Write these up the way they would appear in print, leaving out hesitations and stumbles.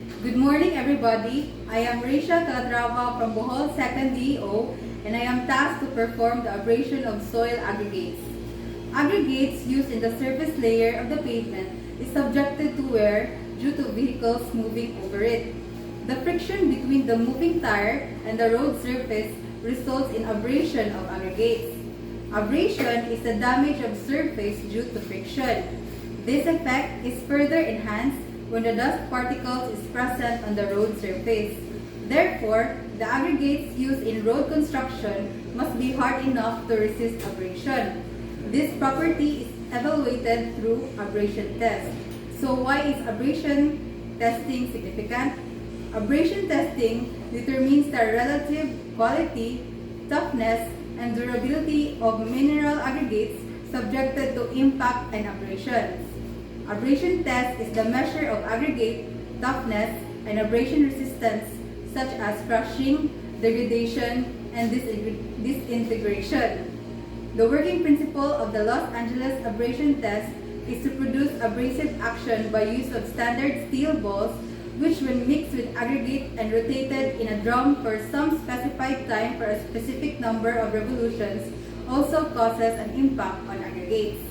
Good morning, everybody. I am Rachelle Calatrava from Bohol 2nd DO, and I am tasked to perform the abrasion of soil aggregates. Aggregates used in the surface layer of the pavement is subjected to wear due to vehicles moving over it. The friction between the moving tire and the road surface results in abrasion of aggregates. Abrasion is the damage of surface due to friction. This effect is further enhanced when the dust particles is present on the road surface. Therefore, the aggregates used in road construction must be hard enough to resist abrasion. This property is evaluated through abrasion test. So why is abrasion testing significant? Abrasion testing determines the relative quality, toughness, and durability of mineral aggregates subjected to impact and abrasions. Abrasion test is the measure of aggregate toughness and abrasion resistance such as crushing, degradation, and disintegration. The working principle of the Los Angeles abrasion test is to produce abrasive action by use of standard steel balls which when mixed with aggregate and rotated in a drum for some specified time for a specific number of revolutions also causes an impact on aggregates.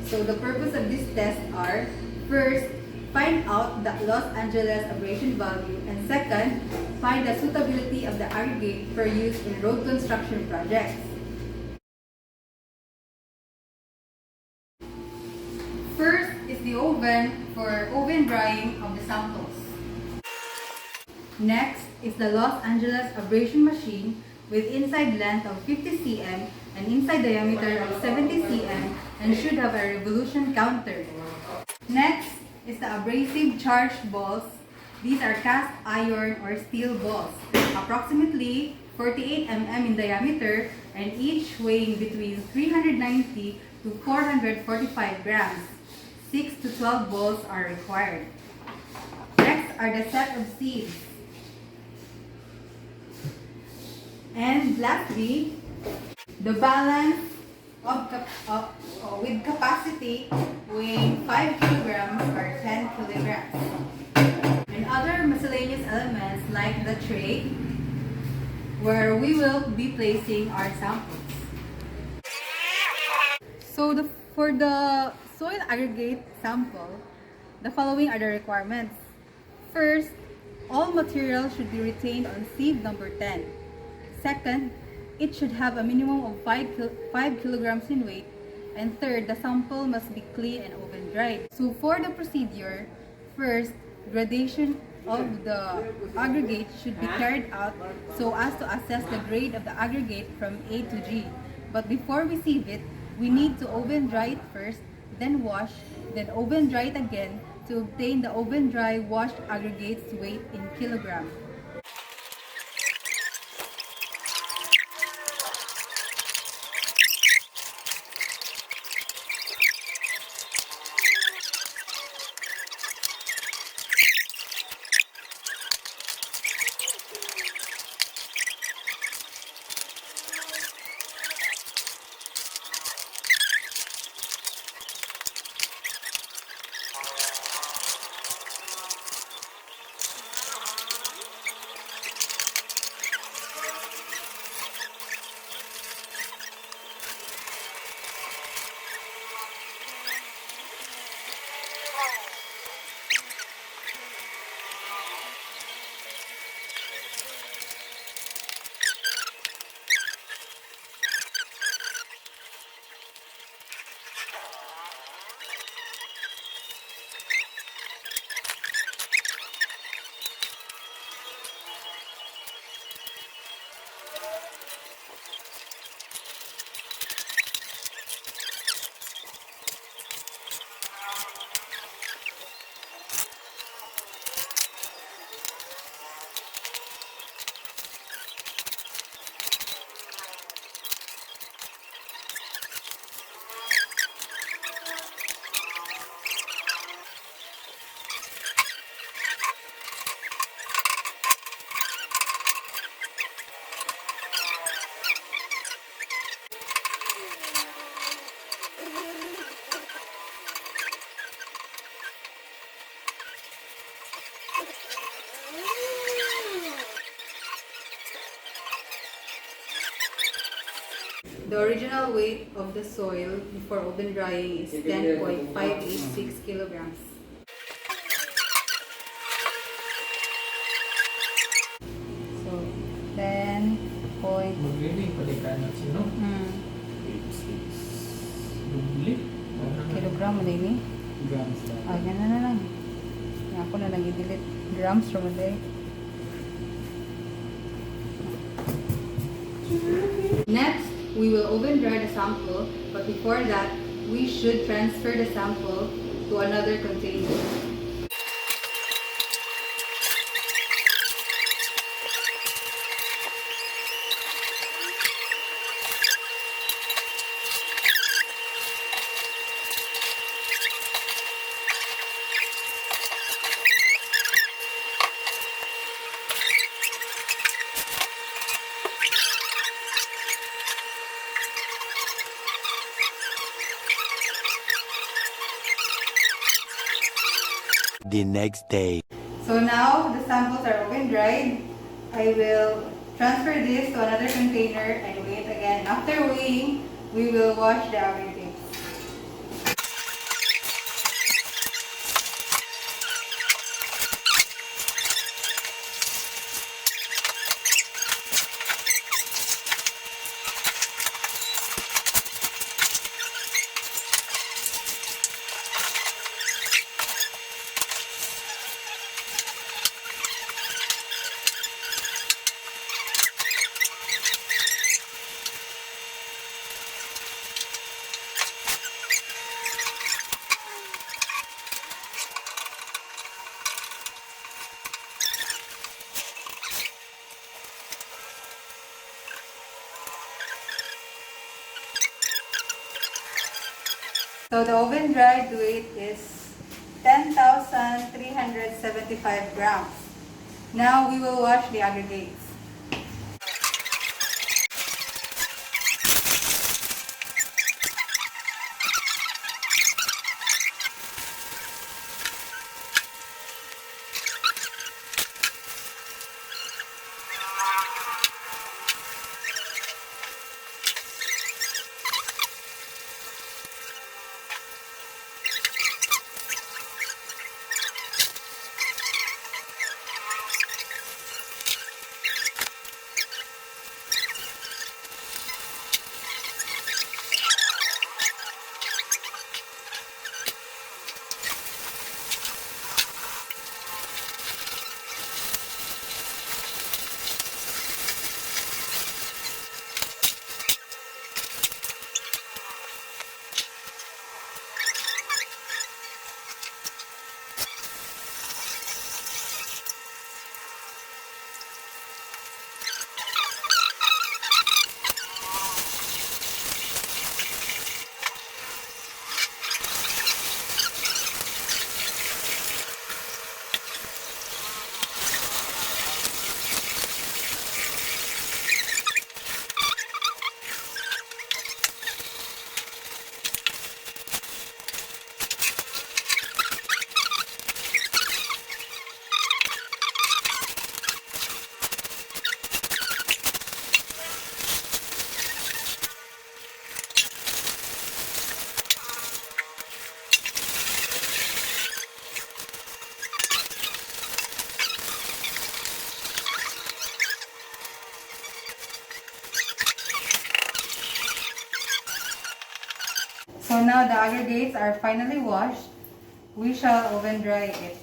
So the purpose of this test are, first, find out the Los Angeles abrasion value, and second, find the suitability of the aggregate for use in road construction projects. First is the oven for oven drying of the samples. Next is the Los Angeles abrasion machine with inside length of 50 cm and inside diameter of 70 cm and should have a revolution counter. Next is the abrasive charged balls. These are cast iron or steel balls, approximately 48 mm in diameter and each weighing between 390 to 445 grams. 6 to 12 balls are required. Next are the set of sieves. And lastly, the balance with capacity weighing 5 kilograms or 10 kilograms. And other miscellaneous elements like the tray where we will be placing our samples. So for the soil aggregate sample, the following are the requirements. First, all material should be retained on sieve number 10. Second, it should have a minimum of 5 kilograms in weight. And third, the sample must be clean and oven dried. So for the procedure, first, gradation of the aggregate should be carried out so as to assess the grade of the aggregate from A to G. But before we sieve it, we need to oven dry it first, then wash, then oven dry it again to obtain the oven dry washed aggregate's weight in kilograms. The original weight of the soil before oven drying is 10.586 kilograms. So, 10. Magliling palikan na siya, no? Dubli. Kilogram mo din eh. Grams lang. Ah, ganun na lang. Ako na nag-delete grams from there. Next, we will oven dry the sample, but before that, we should transfer the sample to another container. The next day. So now the samples are oven dried. I will transfer this to another container and weigh it again. After weighing, we will wash the aggregates. So the oven dried weight is 10,375 grams. Now we will wash the aggregates. So now the aggregates are finally washed. We shall oven dry it.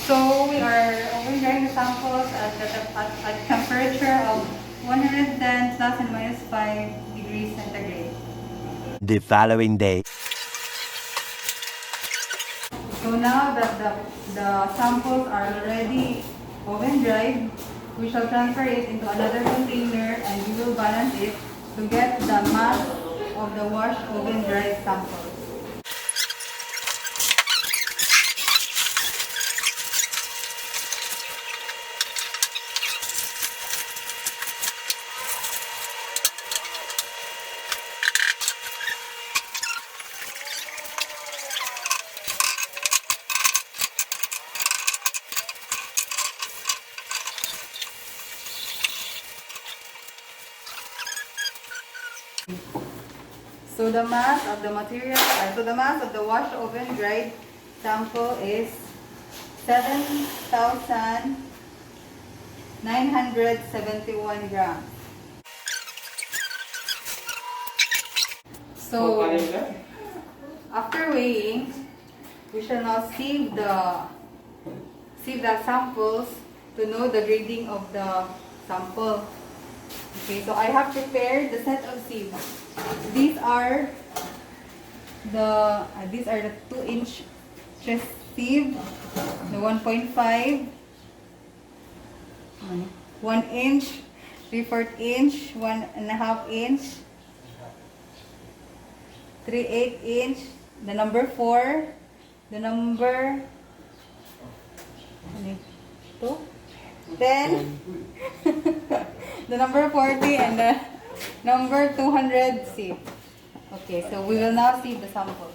So we are oven drying the samples at temperature of 110 plus and minus 5 degrees centigrade. The following day. So now that the samples are already oven dried, we shall transfer it into another container and we will balance it to get the mass of the washed oven dried samples. So the mass of the material, so the mass of the wash oven dried sample is 7,971 grams. So after weighing, we shall now sieve the samples to know the grading of the sample. Okay, so I have prepared the set of sieves. These are the 2-inch sieve, the 1.5, 1 inch, 3/4 inch, 1.5 inch, 3/8 inch, the number 4, the number 10, the number 40, and the number 200 sieve. Okay, so we will now sieve the sample.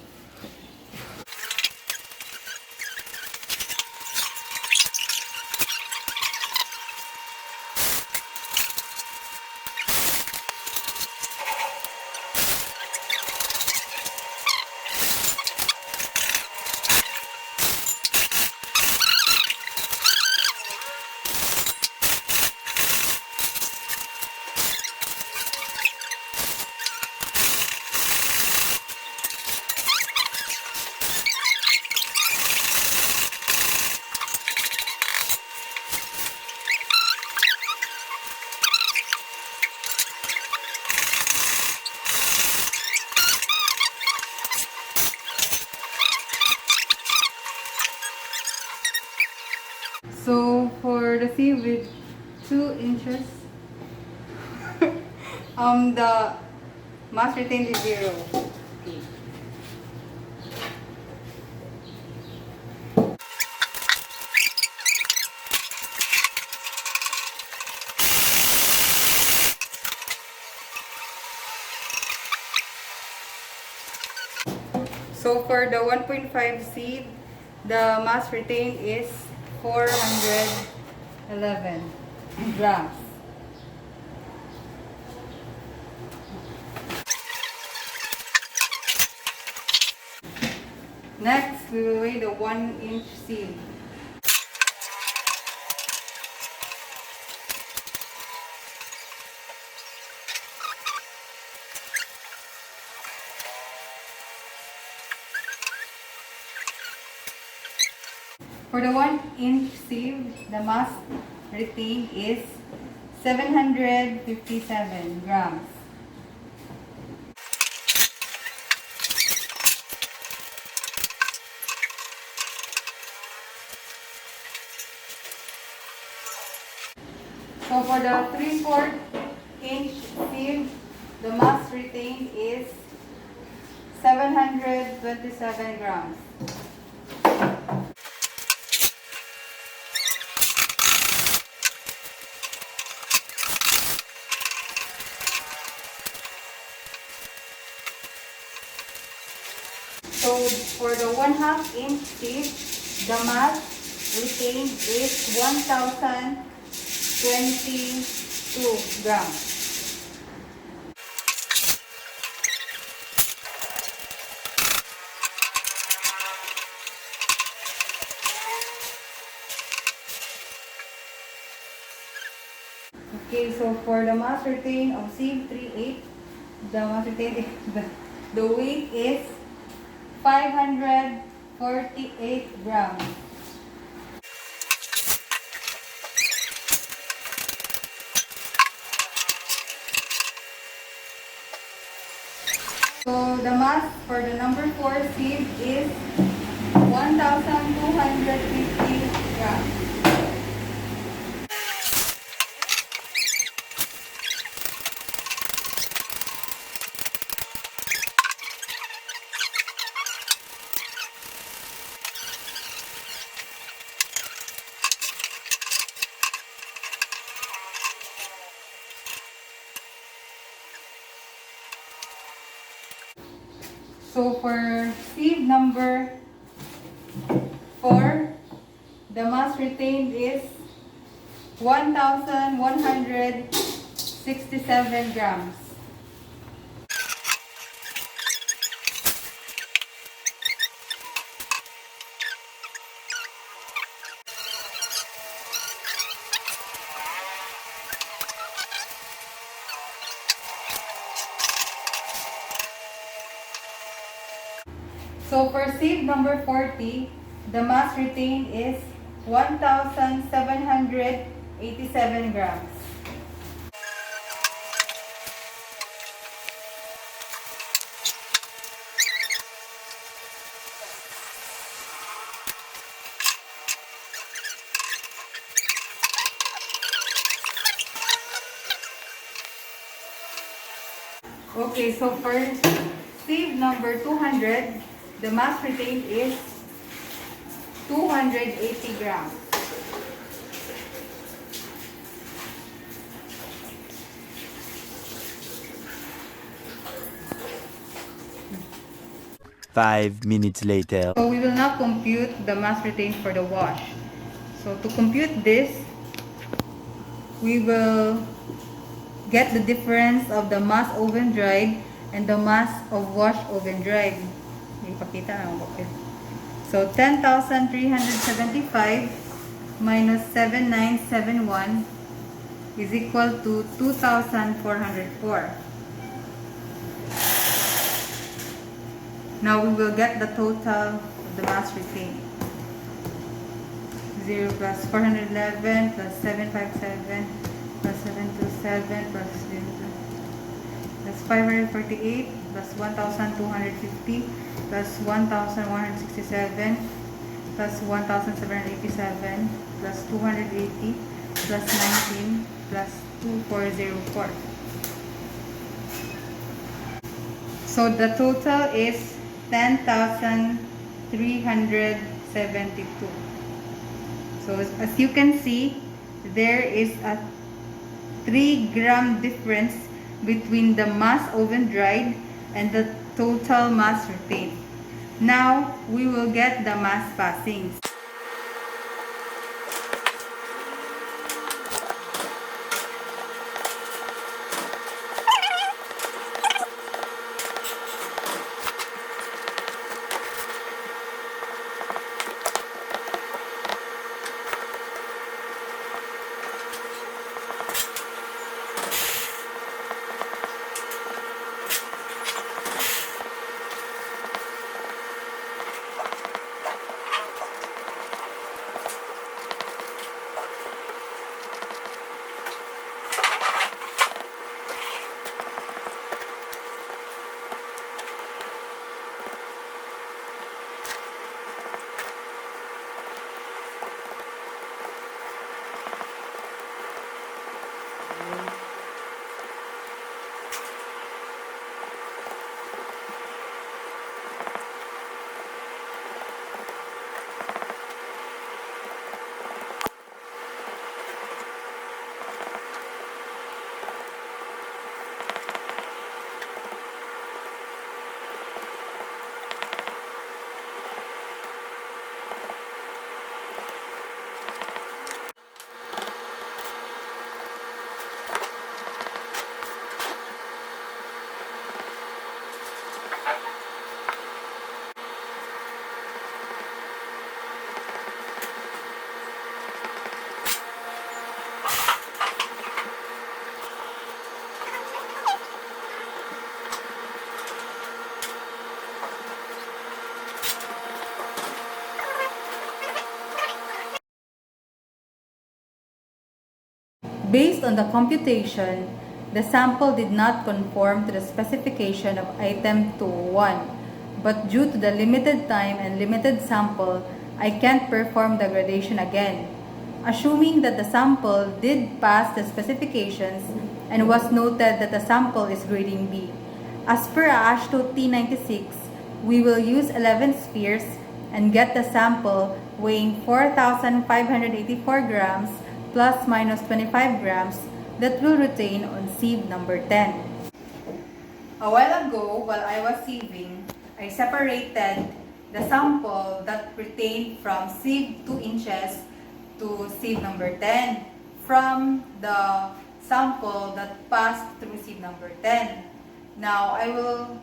So for the sieve with 2 inches, the mass retained is 0. Okay. So for the 1.5 sieve, the mass retained is 411 grams. Next, we will weigh the 1-inch sieve. For the 1-inch sieve, the mass retained is 757 grams. So for the 3/4 inch sieve, the mass retained is 727 grams. So for the 1/2 inch sieve, the mass retained is 1,022 grams. Okay, so for the mass retained of sieve 3/8, the mass retained the weight is 548 grams. So the mass for the number 4 sieve is 1,250 grams. So for sieve number 4, the mass retained is 1,167 grams. So for sieve number 40, the mass retained is 1,787 grams. Okay, so for sieve number 200, the mass retained is 280 grams. Five minutes later. So we will now compute the mass retained for the wash. So to compute this, we will get the difference of the mass oven dried and the mass of wash oven dried. Ipakita lang ako. So 10,375 minus 7,971 is equal to 2,404. Now we will get the total of the mass retained. 0 plus 411 plus 757 plus 727 plus 0 plus 548 plus 1,250 plus 1,167 plus 1,787 plus 280 plus 19 plus 2,404. So the total is 10,372. So as you can see, there is a 3-gram difference between the mass oven dried and the total mass retained. Now we will get the mass passings. Based on the computation, the sample did not conform to the specification of item 201, but due to the limited time and limited sample, I can't perform the gradation again. Assuming that the sample did pass the specifications and was noted that the sample is grading B. As per AASHTO T96, we will use 11 spheres and get the sample weighing 4,584 grams plus minus 25 grams that will retain on sieve number 10. A while ago, while I was sieving, I separated the sample that retained from sieve 2 inches to sieve number 10 from the sample that passed through sieve number 10. Now, I will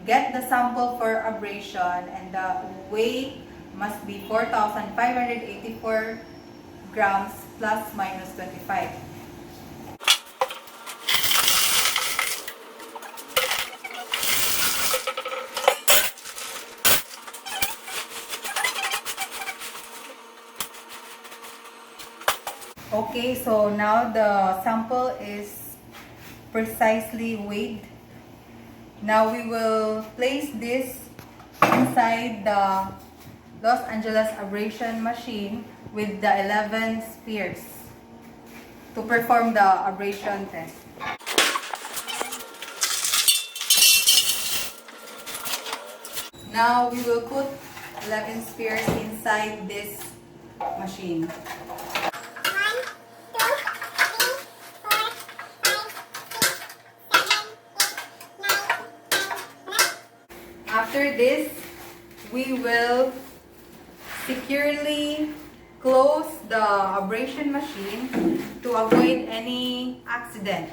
get the sample for abrasion and the weight must be 4,584 grams plus minus 25. Okay, so now the sample is precisely weighed. Now we will place this inside the Los Angeles abrasion machine with the 11 spheres to perform the abrasion test. Now we will put 11 spheres inside this machine. After this, we will securely close the abrasion machine to avoid any accidents.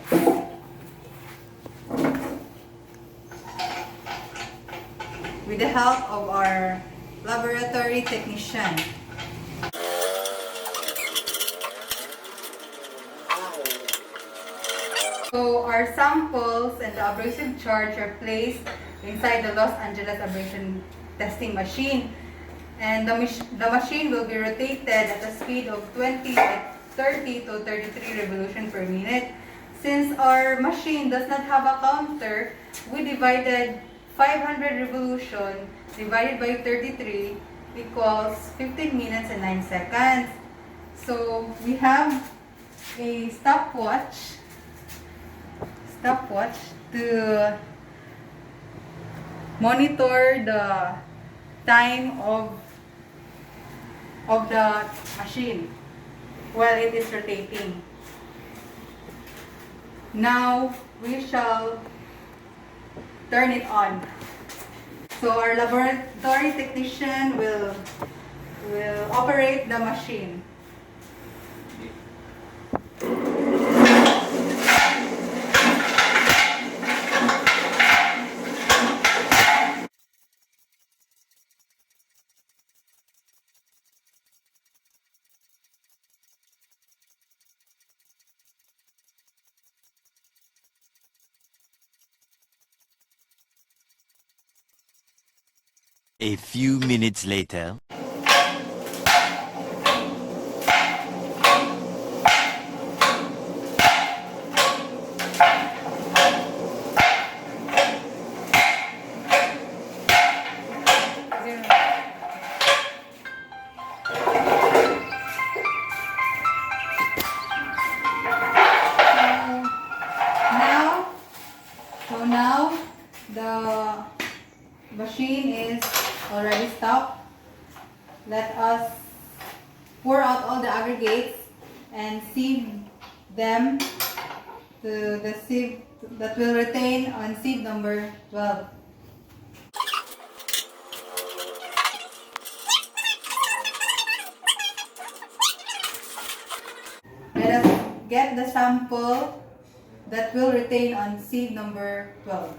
With the help of our laboratory technician. So our samples and the abrasive charge are placed inside the Los Angeles abrasion testing machine. And the machine will be rotated at a speed of 30 to 33 revolutions per minute. Since our machine does not have a counter, we divided 500 revolution divided by 33 equals 15 minutes and 9 seconds. So we have a stopwatch to monitor the time of the machine while it is rotating. Now we shall turn it on. So our laboratory technician will operate the machine. A few minutes later. Now the machine is already stopped. Let us pour out all the aggregates and sieve them to the sieve that will retain on sieve number 12. Let us get the sample that will retain on sieve number 12.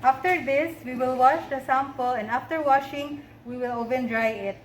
After this, we will wash the sample, and after washing, we will oven dry it.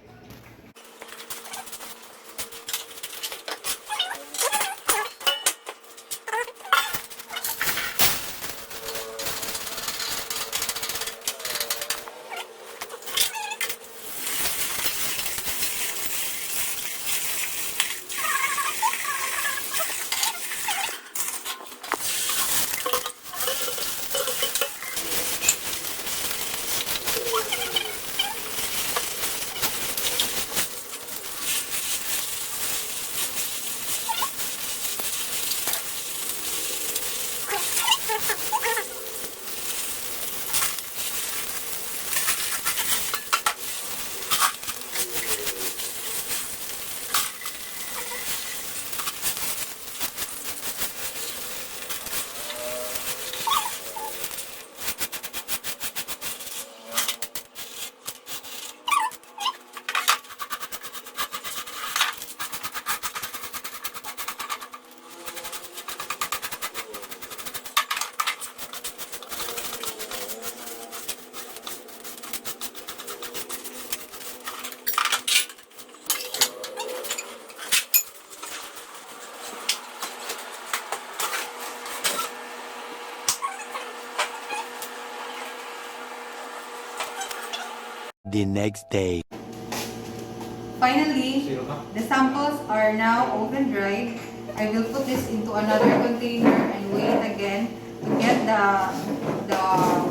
the next day. Finally, Zero na. the samples are now oven dried. I will put this into another container and weigh it again to get the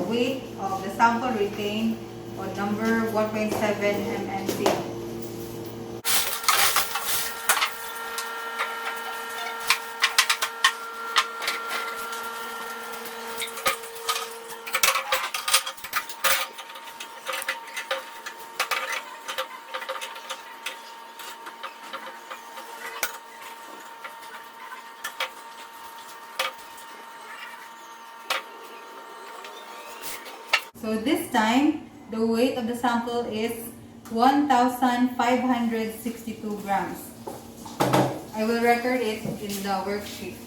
weight of the sample retained on number 1.7 mmC. So this time, the weight of the sample is 1,562 grams. I will record it in the worksheet.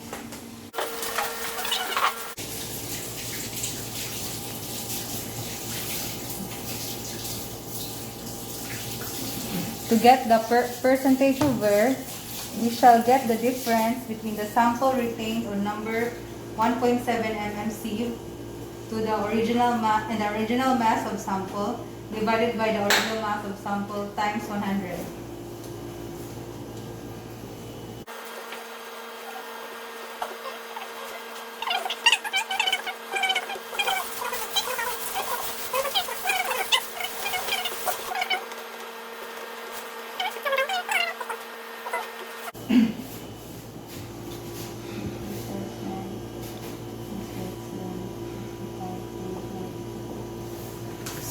To get the percentage of wear, we shall get the difference between the sample retained on number 1.7 mmC to the original mass of sample divided by the original mass of sample times 100.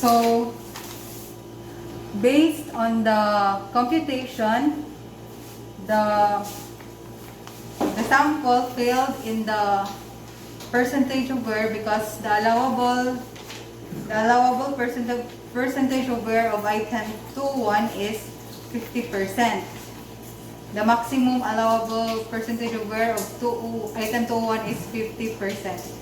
So, based on the computation, the sample failed in the percentage of wear because the allowable percentage of wear of item 2.1 is 50%. The maximum allowable percentage of wear of item 2.1 is 50%.